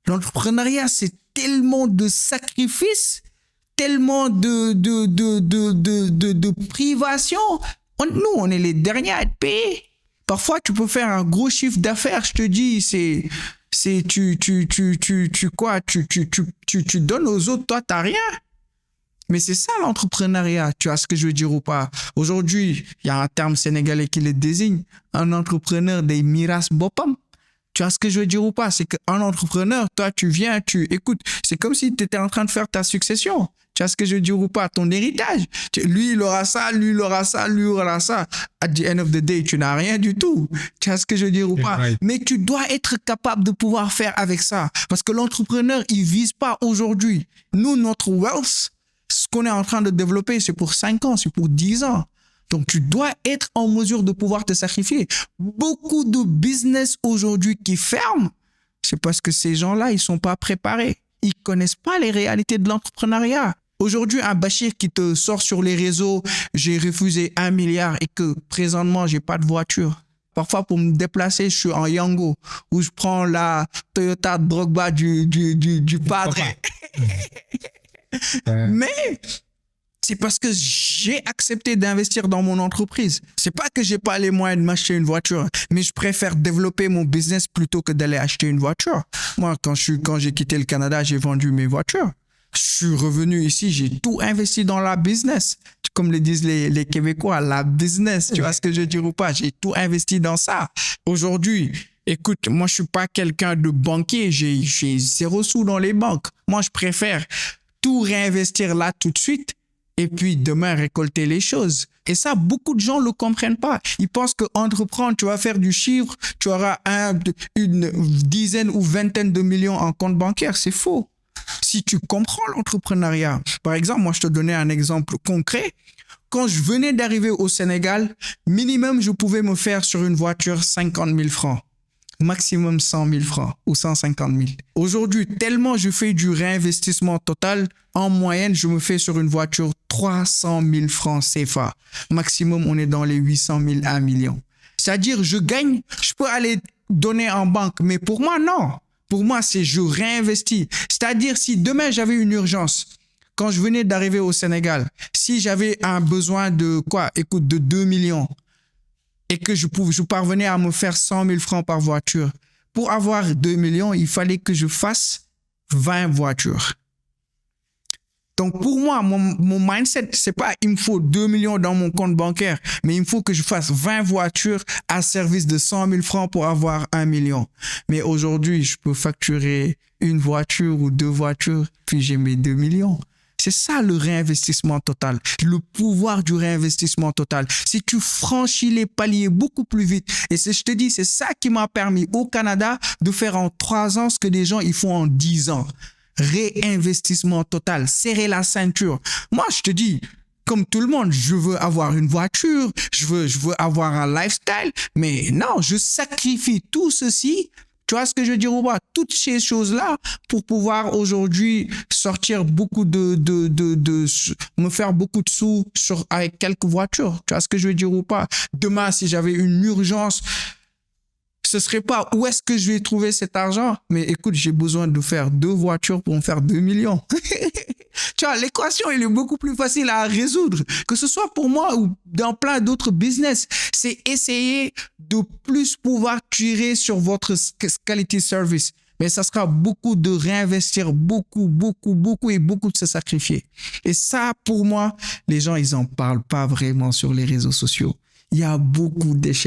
L'entrepreneuriat, c'est tellement de sacrifices, tellement de privations. Nous, on est les derniers à être payés. Parfois, tu peux faire un gros chiffre d'affaires, je te dis, tu donnes aux autres, toi, t'as rien. Mais c'est ça l'entrepreneuriat, tu vois ce que je veux dire ou pas? Aujourd'hui, il y a un terme sénégalais qui le désigne, un entrepreneur des miras bopam. Tu vois ce que je veux dire ou pas? C'est qu'un entrepreneur, toi, tu viens, écoute, c'est comme si tu étais en train de faire ta succession. Tu vois ce que je veux dire ou pas? Ton héritage. Lui, il aura ça, lui, il aura ça, lui, il aura ça. At the end of the day, tu n'as rien du tout. Tu vois ce que je veux dire ou pas? Right. Mais tu dois être capable de pouvoir faire avec ça. Parce que l'entrepreneur, il vise pas aujourd'hui. Nous, notre wealth, ce qu'on est en train de développer, c'est pour 5 ans, c'est pour 10 ans. Donc, tu dois être en mesure de pouvoir te sacrifier. Beaucoup de business aujourd'hui qui ferment, c'est parce que ces gens-là, ils sont pas préparés. Ils connaissent pas les réalités de l'entrepreneuriat. Aujourd'hui, un Bachir qui te sort sur les réseaux, j'ai refusé 1 milliard et que présentement, j'ai pas de voiture. Parfois, pour me déplacer, je suis en Yango, où je prends la Toyota Drogba du padre. Mais c'est parce que j'ai accepté d'investir dans mon entreprise. C'est pas que j'ai pas les moyens de m'acheter une voiture, mais je préfère développer mon business plutôt que d'aller acheter une voiture. Moi, quand j'ai quitté le Canada, j'ai vendu mes voitures. Je suis revenu ici, j'ai tout investi dans la business. Comme le disent les Québécois, la business. Tu vois ce que je veux dire ou pas? J'ai tout investi dans ça. Aujourd'hui, écoute, moi, je suis pas quelqu'un de banquier. J'ai 0 sous dans les banques. Moi, je préfère tout réinvestir là tout de suite et puis demain récolter les choses. Et ça, beaucoup de gens ne le comprennent pas. Ils pensent que entreprendre, tu vas faire du chiffre, tu auras une dizaine ou vingtaine de millions en compte bancaire. C'est faux. Si tu comprends l'entrepreneuriat, par exemple, moi, je te donnais un exemple concret. Quand je venais d'arriver au Sénégal, minimum, je pouvais me faire sur une voiture 50 000 francs. Maximum 100 000 francs ou 150 000. Aujourd'hui, tellement je fais du réinvestissement total, en moyenne, je me fais sur une voiture 300 000 francs CFA. Maximum, on est dans les 800 000 à 1 million. C'est-à-dire, je gagne, je peux aller donner en banque, mais pour moi, non. Pour moi, c'est je réinvestis. C'est-à-dire, si demain, j'avais une urgence, quand je venais d'arriver au Sénégal, si j'avais un besoin de de 2 millions, et que je parvenais à me faire 100 000 francs par voiture. Pour avoir 2 millions, il fallait que je fasse 20 voitures. Donc, pour moi, mon mindset, c'est pas il me faut 2 millions dans mon compte bancaire, mais il me faut que je fasse 20 voitures à service de 100 000 francs pour avoir 1 million. Mais aujourd'hui, je peux facturer une voiture ou 2 voitures, puis j'ai mes 2 millions. C'est ça le réinvestissement total, le pouvoir du réinvestissement total. Si tu franchis les paliers beaucoup plus vite, et je te dis, c'est ça qui m'a permis au Canada de faire en 3 ans ce que des gens ils font en 10 ans. Réinvestissement total, serrer la ceinture. Moi, je te dis, comme tout le monde, je veux avoir une voiture, je veux avoir un lifestyle, mais non, je sacrifie tout ceci. Tu vois ce que je veux dire ou pas? Toutes ces choses-là pour pouvoir aujourd'hui sortir beaucoup me faire beaucoup de sous avec quelques voitures. Tu vois ce que je veux dire ou pas? Demain, si j'avais une urgence, ce serait pas où est-ce que je vais trouver cet argent? Mais écoute, j'ai besoin de faire 2 voitures pour me faire 2 millions. Tu vois, l'équation, elle est beaucoup plus facile à résoudre, que ce soit pour moi ou dans plein d'autres business. C'est essayer de plus pouvoir tirer sur votre quality service. Mais ça sera beaucoup de réinvestir, beaucoup et beaucoup de se sacrifier. Et ça, pour moi, les gens, ils en parlent pas vraiment sur les réseaux sociaux. Il y a beaucoup d'échecs